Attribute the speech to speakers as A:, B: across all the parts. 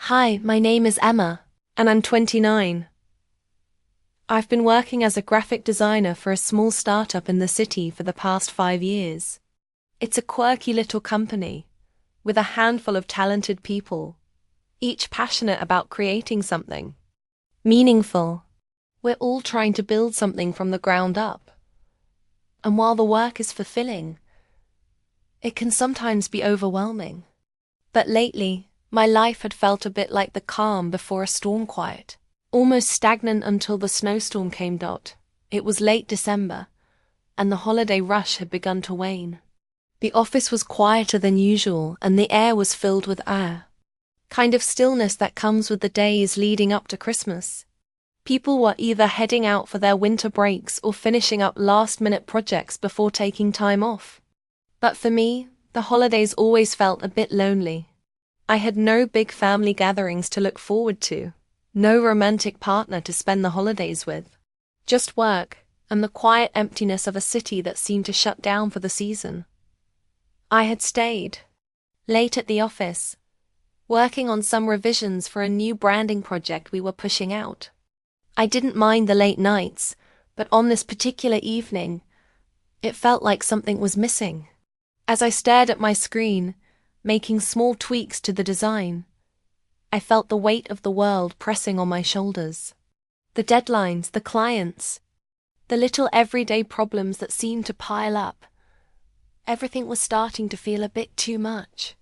A: Hi, my name is Emma, and I'm 29. I've been working as a graphic designer for a small startup in the city for the past 5 years. It's a quirky little company, with a handful of talented people, each passionate about creating something meaningful. We're all trying to build something from the ground up. And while the work is fulfilling, it can sometimes be overwhelming. But lately, my life had felt a bit like the calm before a storm quiet, almost stagnant until the snowstorm came. It was late December, and the holiday rush had begun to wane. The office was quieter than usual, and the air was filled with air. Kind of stillness that comes with the days leading up to Christmas. People were either heading out for their winter breaks or finishing up last-minute projects before taking time off. But for me, the holidays always felt a bit lonely. I had no big family gatherings to look forward to, no romantic partner to spend the holidays with. Just work, and the quiet emptiness of a city that seemed to shut down for the season. I had stayed late at the office, working on some revisions for a new branding project we were pushing out. I didn't mind the late nights, but on this particular evening, it felt like something was missing. As I stared at my screen, making small tweaks to the design, I felt the weight of the world pressing on my shoulders. The deadlines, the clients, the little everyday problems that seemed to pile up. Everything was starting to feel a bit too much.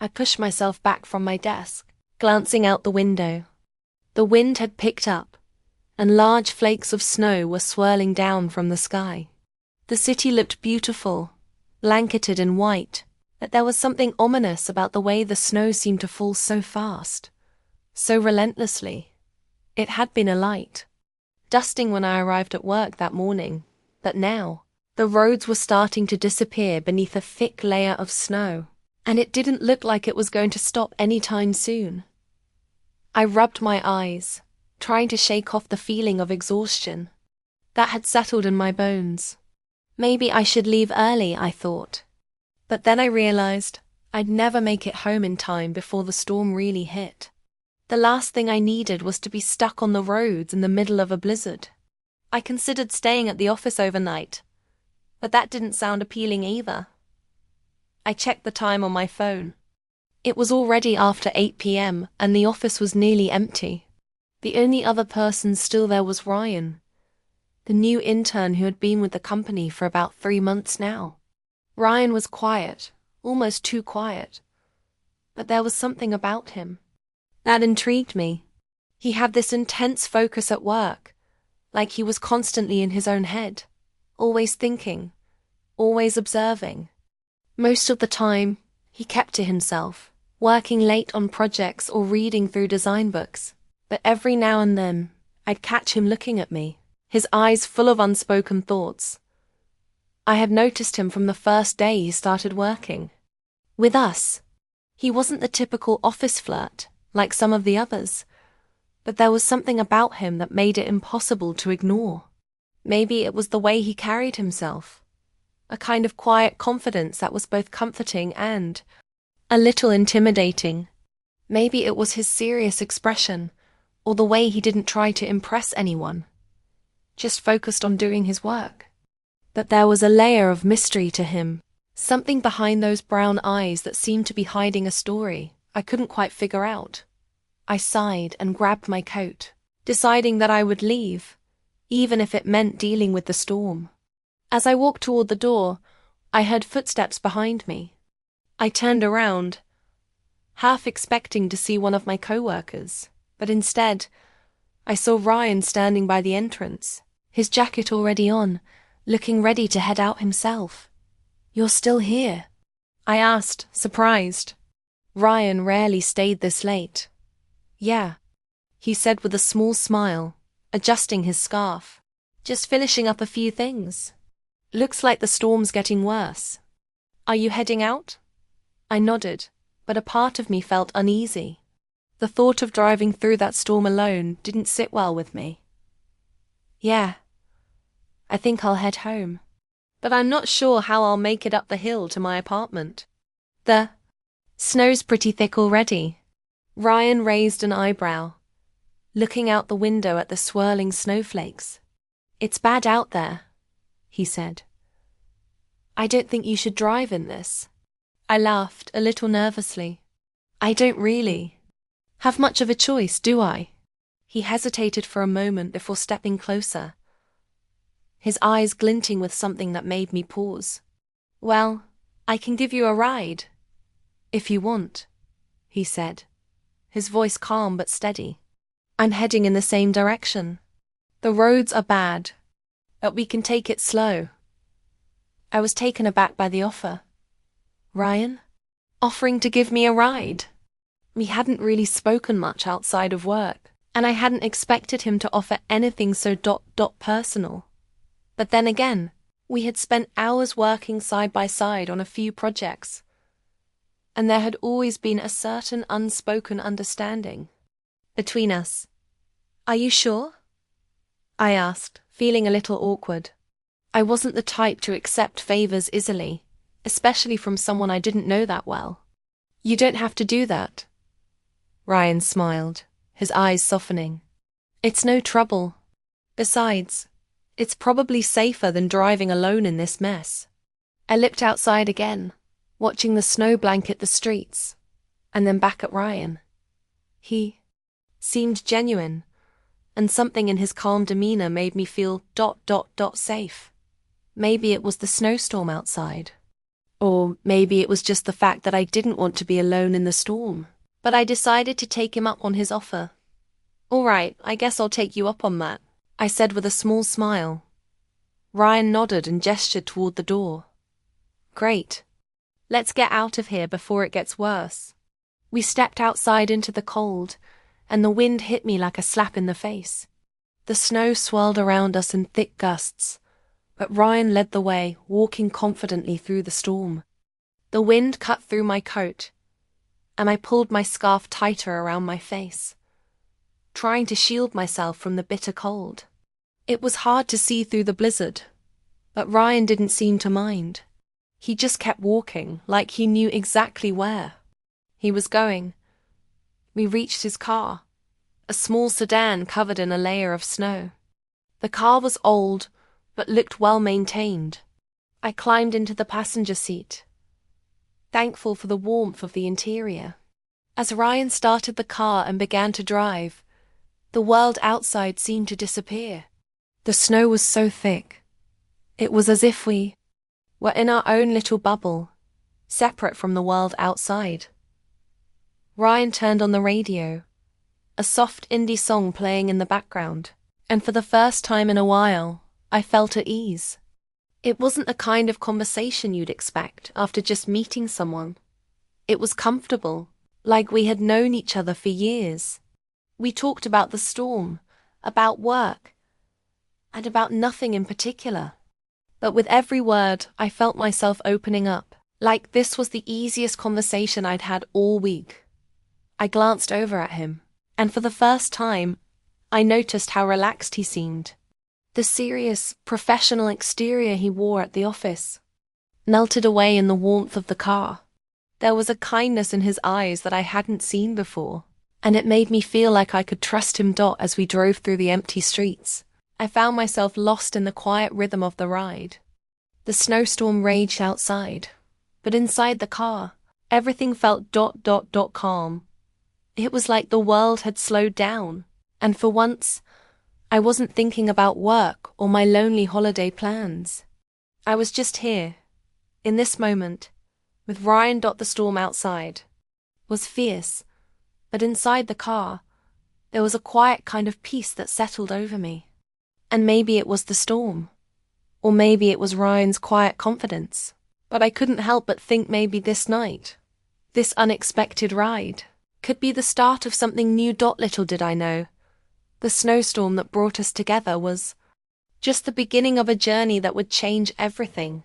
A: I pushed myself back from my desk, glancing out the window. The wind had picked up, and large flakes of snow were swirling down from the sky. The city looked beautiful, blanketed in white, but there was something ominous about the way the snow seemed to fall so fast, so relentlessly. It had been alight, dusting when I arrived at work that morning, but now, the roads were starting to disappear beneath a thick layer of snow, and it didn't look like it was going to stop anytime soon. I rubbed my eyes, trying to shake off the feeling of exhaustion that had settled in my bones. Maybe I should leave early, I thought. But then I realized I'd never make it home in time before the storm really hit. The last thing I needed was to be stuck on the roads in the middle of a blizzard. I considered staying at the office overnight, but that didn't sound appealing either. I checked the time on my phone. It was already after 8 p.m. and the office was nearly empty. The only other person still there was Ryan, the new intern who had been with the company for about 3 months now. Ryan was quiet, almost too quiet, but there was something about him that intrigued me. He had this intense focus at work, like he was constantly in his own head, always thinking, always observing. Most of the time, he kept to himself, working late on projects or reading through design books. But every now and then, I'd catch him looking at me, his eyes full of unspoken thoughts. I had noticed him from the first day he started working with us. He wasn't the typical office flirt, like some of the others, but there was something about him that made it impossible to ignore. Maybe it was the way he carried himself, a kind of quiet confidence that was both comforting and a little intimidating. Maybe it was his serious expression, or the way he didn't try to impress anyone, just focused on doing his work. But there was a layer of mystery to him, something behind those brown eyes that seemed to be hiding a story I couldn't quite figure out. I sighed and grabbed my coat, deciding that I would leave, even if it meant dealing with the storm. As I walked toward the door, I heard footsteps behind me. I turned around, half expecting to see one of my coworkers. But instead, I saw Ryan standing by the entrance, his jacket already on, looking ready to head out himself. "You're still here?" I asked, surprised. Ryan rarely stayed this late. "Yeah," he said with a small smile, adjusting his scarf. "Just finishing up a few things. Looks like the storm's getting worse. Are you heading out?" I nodded, but a part of me felt uneasy. The thought of driving through that storm alone didn't sit well with me. "Yeah, I think I'll head home, but I'm not sure how I'll make it up the hill to my apartment. The snow's pretty thick already." Ryan raised an eyebrow, looking out the window at the swirling snowflakes. "It's bad out there," he said. "I don't think you should drive in this." I laughed, a little nervously. "I don't really have much of a choice, do I?" He hesitated for a moment before stepping closer, his eyes glinting with something that made me pause. "Well, I can give you a ride, if you want," he said, his voice calm but steady. "I'm heading in the same direction. The roads are bad, but we can take it slow." I was taken aback by the offer. Ryan? Offering to give me a ride? We hadn't really spoken much outside of work, and I hadn't expected him to offer anything so personal. But then again, we had spent hours working side by side on a few projects, and there had always been a certain unspoken understanding between us. "Are you sure?" I asked, feeling a little awkward. I wasn't the type to accept favors easily, especially from someone I didn't know that well. "You don't have to do that." Ryan smiled, his eyes softening. "It's no trouble. Besides, it's probably safer than driving alone in this mess." I looked outside again, watching the snow blanket the streets, and then back at Ryan. He seemed genuine, and something in his calm demeanor made me feel safe. Maybe it was the snowstorm outside. Or maybe it was just the fact that I didn't want to be alone in the storm. But I decided to take him up on his offer. "All right, I guess I'll take you up on that," I said with a small smile. Ryan nodded and gestured toward the door. "Great. Let's get out of here before it gets worse." We stepped outside into the cold, and the wind hit me like a slap in the face. The snow swirled around us in thick gusts, but Ryan led the way, walking confidently through the storm. The wind cut through my coat, and I pulled my scarf tighter around my face, trying to shield myself from the bitter cold. It was hard to see through the blizzard, but Ryan didn't seem to mind. He just kept walking, like he knew exactly where he was going. We reached his car, a small sedan covered in a layer of snow. The car was old, but looked well maintained. I climbed into the passenger seat, thankful for the warmth of the interior. As Ryan started the car and began to drive, the world outside seemed to disappear. The snow was so thick. It was as if we were in our own little bubble, separate from the world outside. Ryan turned on the radio, a soft indie song playing in the background, and for the first time in a while, I felt at ease. It wasn't the kind of conversation you'd expect after just meeting someone. It was comfortable, like we had known each other for years. We talked about the storm, about work, and about nothing in particular. But with every word, I felt myself opening up, like this was the easiest conversation I'd had all week. I glanced over at him, and for the first time, I noticed how relaxed he seemed. The serious, professional exterior he wore at the office melted away in the warmth of the car. There was a kindness in his eyes that I hadn't seen before, and it made me feel like I could trust him as we drove through the empty streets. I found myself lost in the quiet rhythm of the ride. The snowstorm raged outside, but inside the car, everything felt calm. It was like the world had slowed down, and for once, I wasn't thinking about work or my lonely holiday plans. I was just here, in this moment, with Ryan. The storm outside was fierce, but inside the car, there was a quiet kind of peace that settled over me. And maybe it was the storm, or maybe it was Ryan's quiet confidence, but I couldn't help but think maybe this night, this unexpected ride, could be the start of something new. Little did I know, the snowstorm that brought us together was just the beginning of a journey that would change everything.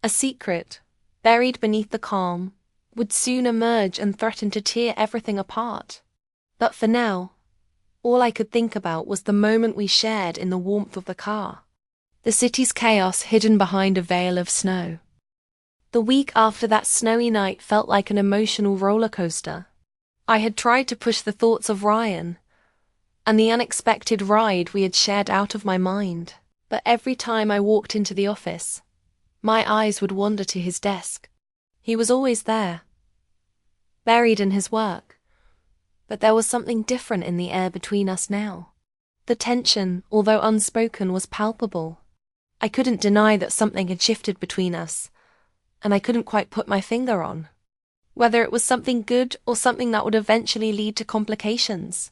A: A secret, buried beneath the calm, would soon emerge and threaten to tear everything apart. But for now, all I could think about was the moment we shared in the warmth of the car. The city's chaos hidden behind a veil of snow. The week after that snowy night felt like an emotional roller coaster. I had tried to push the thoughts of Ryan and the unexpected ride we had shared out of my mind. But every time I walked into the office, my eyes would wander to his desk. He was always there, buried in his work, but there was something different in the air between us now. The tension, although unspoken, was palpable. I couldn't deny that something had shifted between us, and I couldn't quite put my finger on whether it was something good or something that would eventually lead to complications.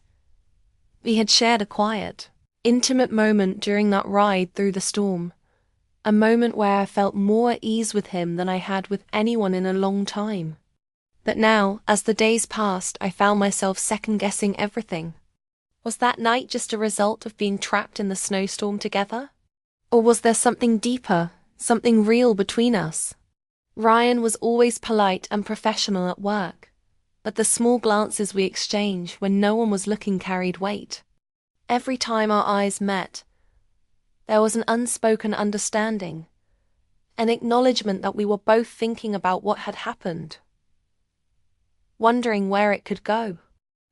A: We had shared a quiet, intimate moment during that ride through the storm, a moment where I felt more at ease with him than I had with anyone in a long time. But now, as the days passed, I found myself second-guessing everything. Was that night just a result of being trapped in the snowstorm together? Or was there something deeper, something real between us? Ryan was always polite and professional at work, but the small glances we exchanged when no one was looking carried weight. Every time our eyes met, there was an unspoken understanding, an acknowledgement that we were both thinking about what had happened, wondering where it could go.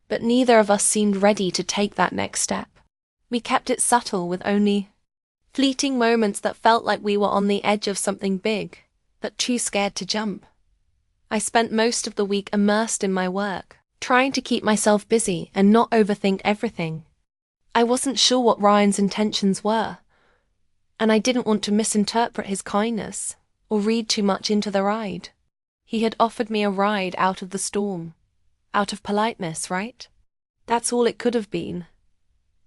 A: But neither of us seemed ready to take that next step. We kept it subtle, with only fleeting moments that felt like we were on the edge of something big, but too scared to jump. I spent most of the week immersed in my work, trying to keep myself busy and not overthink everything. I wasn't sure what Ryan's intentions were, and I didn't want to misinterpret his kindness or read too much into the ride. He had offered me a ride out of the storm, out of politeness, right? That's all it could have been.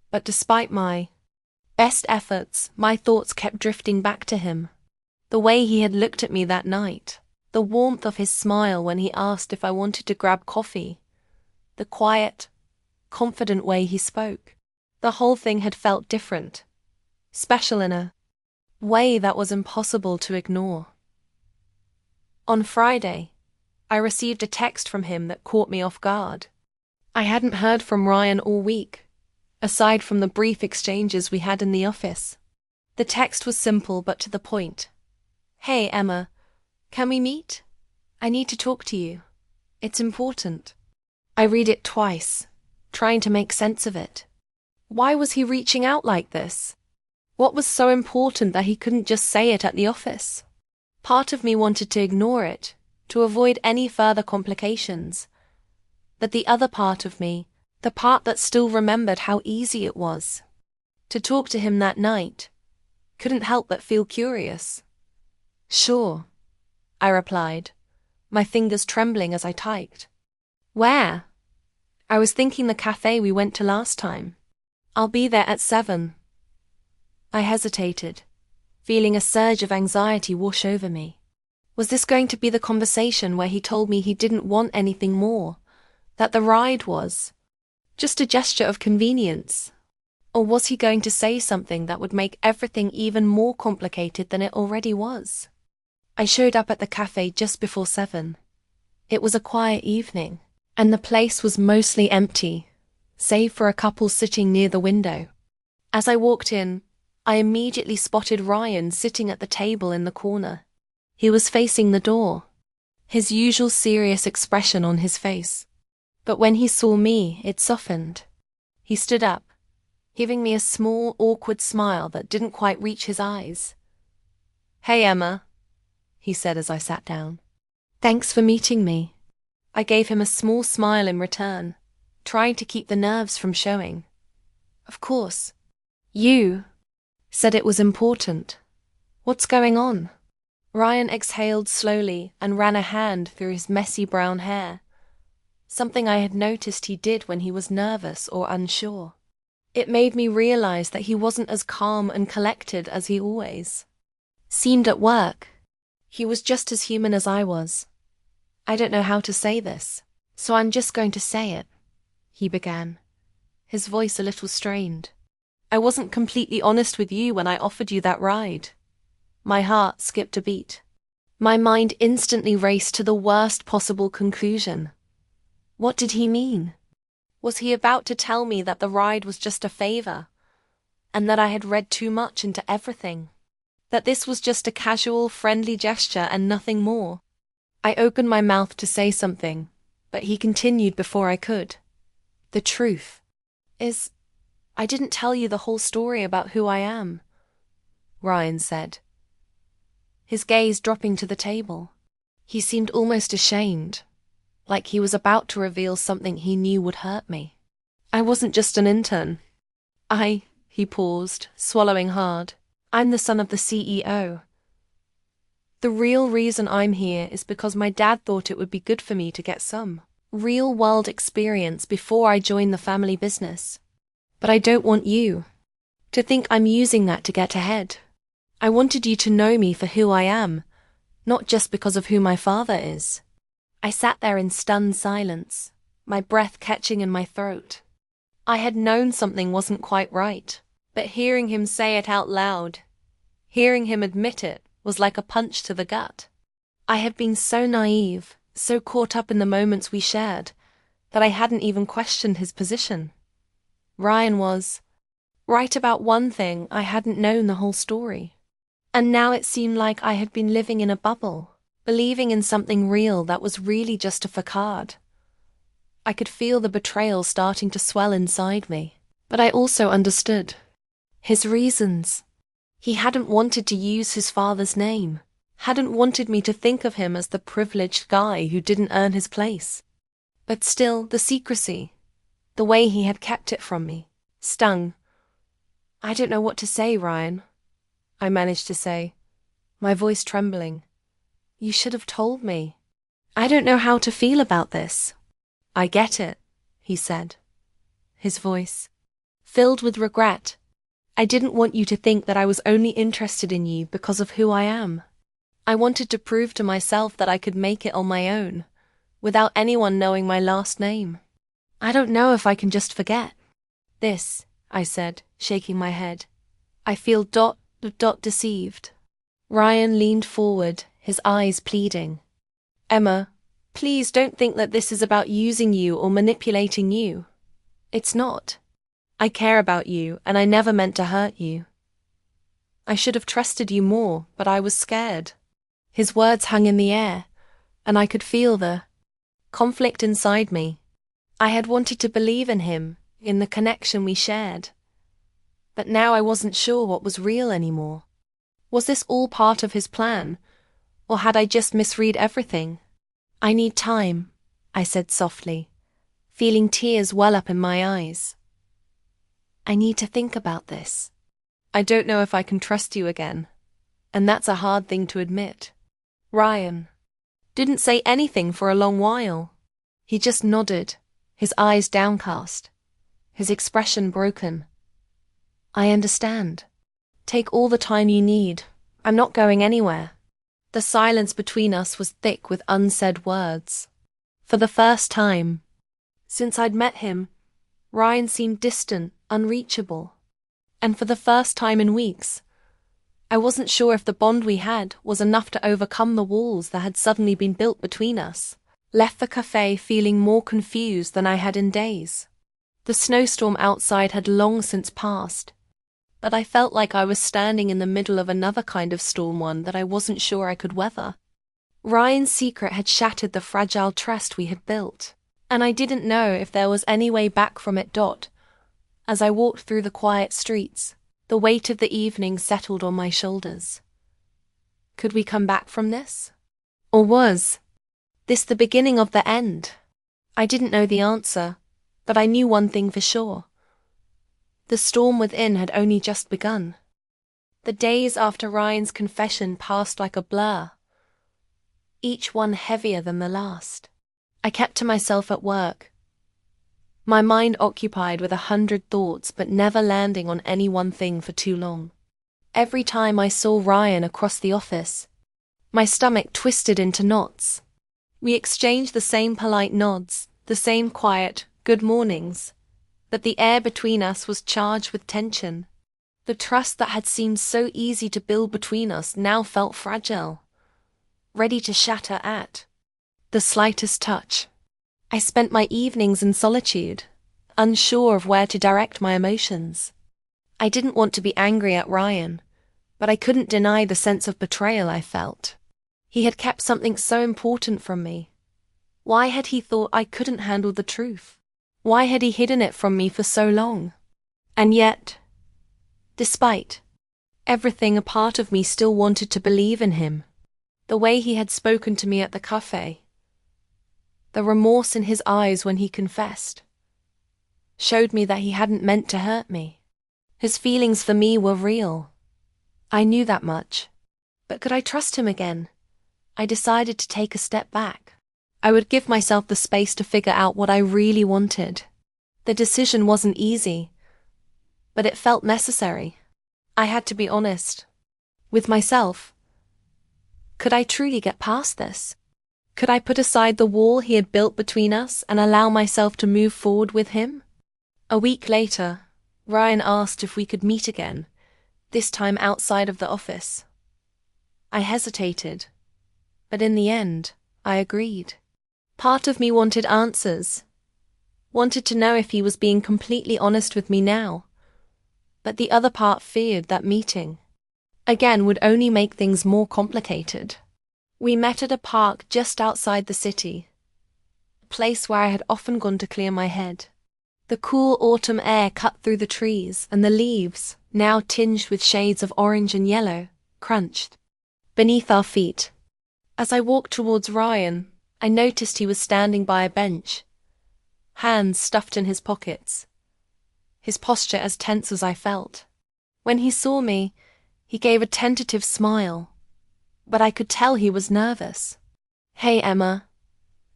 A: But despite my best efforts, my thoughts kept drifting back to him. The way he had looked at me that night, the warmth of his smile when he asked if I wanted to grab coffee, the quiet, confident way he spoke. The whole thing had felt different, special in a way that was impossible to ignore. On Friday, I received a text from him that caught me off guard. I hadn't heard from Ryan all week, aside from the brief exchanges we had in the office. The text was simple but to the point. "Hey, Emma, can we meet? I need to talk to you. It's important." I read it twice, trying to make sense of it. Why was he reaching out like this? What was so important that he couldn't just say it at the office? Part of me wanted to ignore it, to avoid any further complications. But the other part of me, the part that still remembered how easy it was to talk to him that night, couldn't help but feel curious. "Sure," I replied, my fingers trembling as I typed. "Where?" "I was thinking the cafe we went to last time. I'll be there at 7. I hesitated, feeling a surge of anxiety wash over me. Was this going to be the conversation where he told me he didn't want anything more, that the ride was just a gesture of convenience? Or was he going to say something that would make everything even more complicated than it already was? I showed up at the cafe just before 7. It was a quiet evening, and the place was mostly empty, save for a couple sitting near the window. As I walked in, I immediately spotted Ryan sitting at the table in the corner. He was facing the door, his usual serious expression on his face. But when he saw me, it softened. He stood up, giving me a small, awkward smile that didn't quite reach his eyes. "Hey, Emma," he said as I sat down. "Thanks for meeting me." I gave him a small smile in return, trying to keep the nerves from showing. "Of course. You said it was important. What's going on?" Ryan exhaled slowly and ran a hand through his messy brown hair, something I had noticed he did when he was nervous or unsure. It made me realize that he wasn't as calm and collected as he always seemed at work. He was just as human as I was. "I don't know how to say this, so I'm just going to say it," he began, his voice a little strained. "I wasn't completely honest with you when I offered you that ride." My heart skipped a beat. My mind instantly raced to the worst possible conclusion. What did he mean? Was he about to tell me that the ride was just a favor, and that I had read too much into everything? That this was just a casual, friendly gesture and nothing more? I opened my mouth to say something, but he continued before I could. The truth is, I didn't tell you the whole story about who I am, Ryan said, his gaze dropping to the table. He seemed almost ashamed, like he was about to reveal something he knew would hurt me. I wasn't just an intern. He paused, swallowing hard. I'm the son of the CEO. The real reason I'm here is because my dad thought it would be good for me to get some real-world experience before I join the family business. But I don't want you to think I'm using that to get ahead. I wanted you to know me for who I am, not just because of who my father is. I sat there in stunned silence, my breath catching in my throat. I had known something wasn't quite right, but hearing him say it out loud, hearing him admit it, was like a punch to the gut. I had been so naive, so caught up in the moments we shared, that I hadn't even questioned his position. Ryan was right about one thing. I hadn't known the whole story. And now it seemed like I had been living in a bubble, believing in something real that was really just a facade. I could feel the betrayal starting to swell inside me, but I also understood his reasons. He hadn't wanted to use his father's name, hadn't wanted me to think of him as the privileged guy who didn't earn his place. But still, the secrecy, the way he had kept it from me, stung. I don't know what to say, Ryan, I managed to say, my voice trembling. You should have told me. I don't know how to feel about this. I get it, he said, his voice filled with regret. I didn't want you to think that I was only interested in you because of who I am. I wanted to prove to myself that I could make it on my own, without anyone knowing my last name. I don't know if I can just forget this, I said, shaking my head. I feel deceived. Ryan leaned forward, his eyes pleading. Emma, please don't think that this is about using you or manipulating you. It's not. I care about you, and I never meant to hurt you. I should have trusted you more, but I was scared. His words hung in the air, and I could feel the conflict inside me. I had wanted to believe in him, in the connection we shared. But now I wasn't sure what was real anymore. Was this all part of his plan, or had I just misread everything? I need time, I said softly, feeling tears well up in my eyes. I need to think about this. I don't know if I can trust you again, and that's a hard thing to admit. Ryan didn't say anything for a long while. He just nodded, his eyes downcast, his expression broken. I understand. Take all the time you need. I'm not going anywhere. The silence between us was thick with unsaid words. For the first time since I'd met him, Ryan seemed distant, unreachable. And for the first time in weeks, I wasn't sure if the bond we had was enough to overcome the walls that had suddenly been built between us. Left the cafe feeling more confused than I had in days. The snowstorm outside had long since passed, but I felt like I was standing in the middle of another kind of storm, one that I wasn't sure I could weather. Ryan's secret had shattered the fragile trust we had built, and I didn't know if there was any way back from it. As I walked through the quiet streets, the weight of the evening settled on my shoulders. Could we come back from this? Or was this the beginning of the end? I didn't know the answer, but I knew one thing for sure. The storm within had only just begun. The days after Ryan's confession passed like a blur, each one heavier than the last. I kept to myself at work, my mind occupied with 100 thoughts but never landing on any one thing for too long. Every time I saw Ryan across the office, my stomach twisted into knots. We exchanged the same polite nods, the same quiet good mornings, but the air between us was charged with tension. The trust that had seemed so easy to build between us now felt fragile, ready to shatter at the slightest touch. I spent my evenings in solitude, unsure of where to direct my emotions. I didn't want to be angry at Ryan, but I couldn't deny the sense of betrayal I felt. He had kept something so important from me, Why had he thought I couldn't handle the truth? Why had he hidden it from me for so long? And yet, despite everything, a part of me still wanted to believe in him. The way he had spoken to me at the cafe, the remorse in his eyes when he confessed, showed me that he hadn't meant to hurt me. His feelings for me were real. I knew that much. But could I trust him again? I decided to take a step back. I would give myself the space to figure out what I really wanted. The decision wasn't easy, but it felt necessary. I had to be honest with myself. Could I truly get past this? Could I put aside the wall he had built between us and allow myself to move forward with him? A week later, Ryan asked if we could meet again, this time outside of the office. I hesitated, but in the end, I agreed. Part of me wanted answers, wanted to know if he was being completely honest with me now, but the other part feared that meeting again would only make things more complicated. We met at a park just outside the city, a place where I had often gone to clear my head. The cool autumn air cut through the trees, and the leaves, now tinged with shades of orange and yellow, crunched beneath our feet. As I walked towards Ryan, I noticed he was standing by a bench, hands stuffed in his pockets, his posture as tense as I felt. When he saw me, he gave a tentative smile, but I could tell he was nervous. "Hey, Emma,"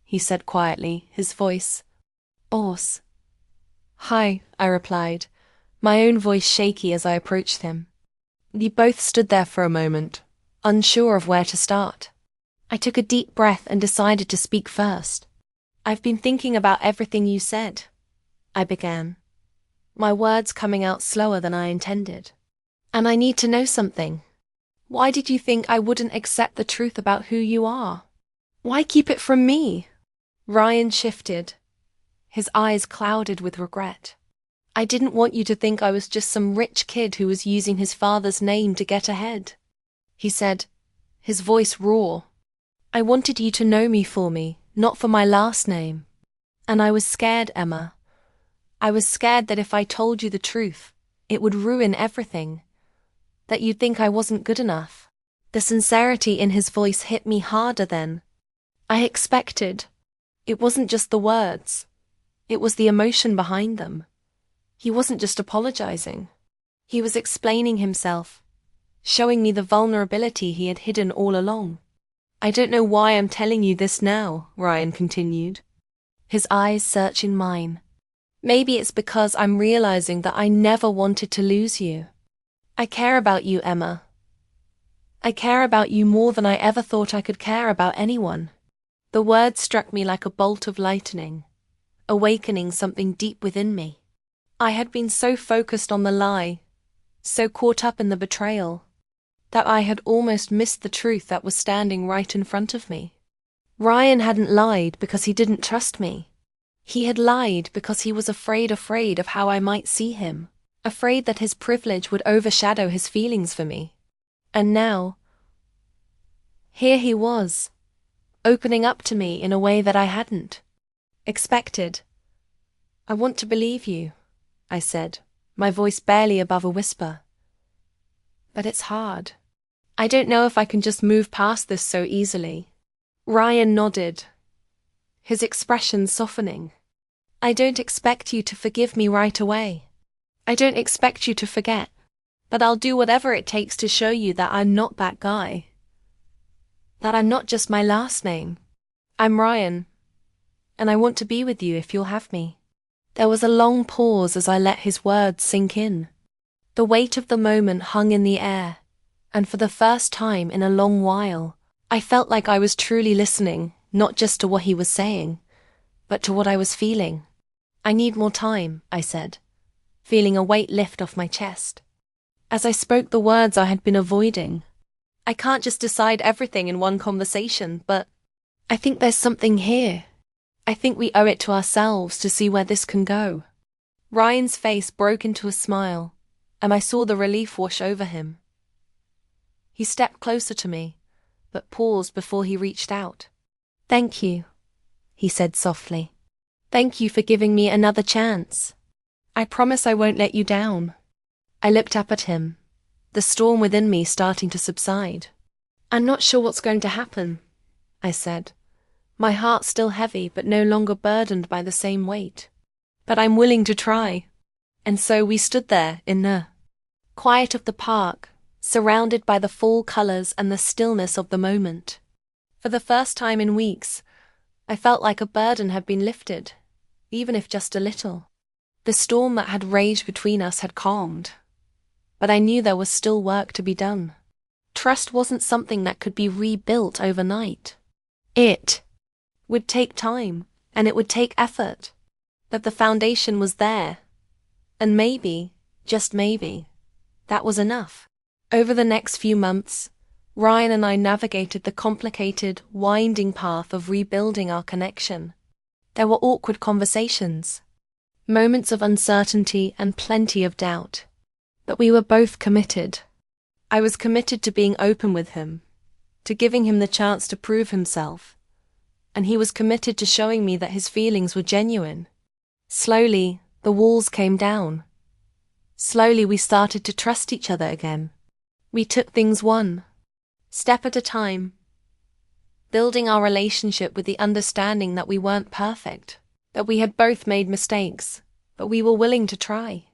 A: he said quietly, his voice hoarse. "Hi," I replied, my own voice shaky as I approached him. We both stood there for a moment, unsure of where to start. I took a deep breath and decided to speak first. "I've been thinking about everything you said," I began, my words coming out slower than I intended. "And I need to know something. Why did you think I wouldn't accept the truth about who you are? Why keep it from me?" Ryan shifted, his eyes clouded with regret. "I didn't want you to think I was just some rich kid who was using his father's name to get ahead," he said, his voice raw. "I wanted you to know me for me, not for my last name. And I was scared, Emma. I was scared that if I told you the truth, it would ruin everything, that you'd think I wasn't good enough." The sincerity in his voice hit me harder than I expected. It wasn't just the words. It was the emotion behind them. He wasn't just apologizing. He was explaining himself, showing me the vulnerability he had hidden all along. "I don't know why I'm telling you this now," Ryan continued, his eyes searching mine. "Maybe it's because I'm realizing that I never wanted to lose you. I care about you, Emma. I care about you more than I ever thought I could care about anyone." The words struck me like a bolt of lightning, awakening something deep within me. I had been so focused on the lie, so caught up in the betrayal, that I had almost missed the truth that was standing right in front of me. Ryan hadn't lied because he didn't trust me. He had lied because he was afraid of how I might see him, afraid that his privilege would overshadow his feelings for me. And now, here he was, opening up to me in a way that I hadn't expected. "I want to believe you," I said, my voice barely above a whisper. "But it's hard. I don't know if I can just move past this so easily." Ryan nodded, his expression softening. "I don't expect you to forgive me right away. I don't expect you to forget. But I'll do whatever it takes to show you that I'm not that guy. That I'm not just my last name. I'm Ryan, and I want to be with you if you'll have me." There was a long pause as I let his words sink in. The weight of the moment hung in the air, and for the first time in a long while, I felt like I was truly listening, not just to what he was saying, but to what I was feeling. "I need more time," I said, feeling a weight lift off my chest. As I spoke the words I had been avoiding, "I can't just decide everything in one conversation, but I think there's something here. I think we owe it to ourselves to see where this can go." Ryan's face broke into a smile, and I saw the relief wash over him. He stepped closer to me, but paused before he reached out. "Thank you," he said softly. Thank you for giving me another chance. I promise I won't let you down. I looked up at him, the storm within me starting to subside. I'm not sure what's going to happen, I said, my heart still heavy but no longer burdened by the same weight. But I'm willing to try. And so we stood there in the quiet of the park, surrounded by the fall colors and the stillness of the moment. For the first time in weeks, I felt like a burden had been lifted, even if just a little. The storm that had raged between us had calmed, but I knew there was still work to be done. Trust wasn't something that could be rebuilt overnight. It would take time, and it would take effort. But the foundation was there, and maybe, just maybe, that was enough. Over the next few months, Ryan and I navigated the complicated, winding path of rebuilding our connection. There were awkward conversations, moments of uncertainty and plenty of doubt. But we were both committed. I was committed to being open with him, to giving him the chance to prove himself, and he was committed to showing me that his feelings were genuine. Slowly, the walls came down. Slowly, we started to trust each other again. We took things one step at a time, building our relationship with the understanding that we weren't perfect, that we had both made mistakes, but we were willing to try.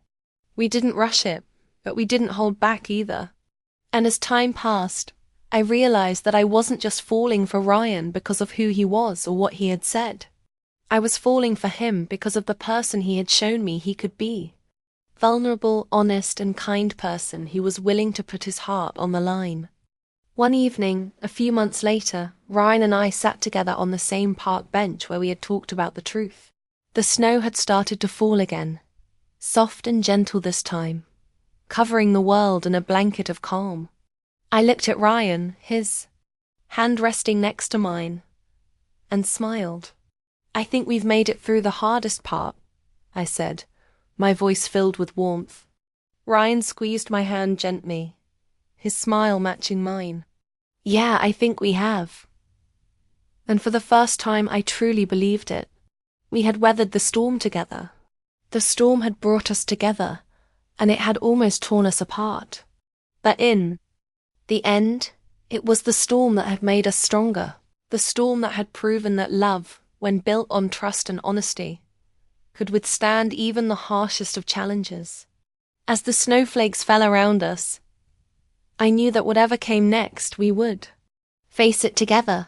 A: We didn't rush it, but we didn't hold back either. And as time passed, I realized that I wasn't just falling for Ryan because of who he was or what he had said. I was falling for him because of the person he had shown me he could be. Vulnerable, honest, and kind person who was willing to put his heart on the line. One evening, a few months later, Ryan and I sat together on the same park bench where we had talked about the truth. The snow had started to fall again, soft and gentle this time, covering the world in a blanket of calm. I looked at Ryan, his hand resting next to mine, and smiled. I think we've made it through the hardest part, I said, my voice filled with warmth. Ryan squeezed my hand gently, his smile matching mine. Yeah, I think we have. And for the first time, I truly believed it. We had weathered the storm together. The storm had brought us together, and it had almost torn us apart. But in the end, it was the storm that had made us stronger, the storm that had proven that love, when built on trust and honesty, could withstand even the harshest of challenges. As the snowflakes fell around us, I knew that whatever came next, we would face it together.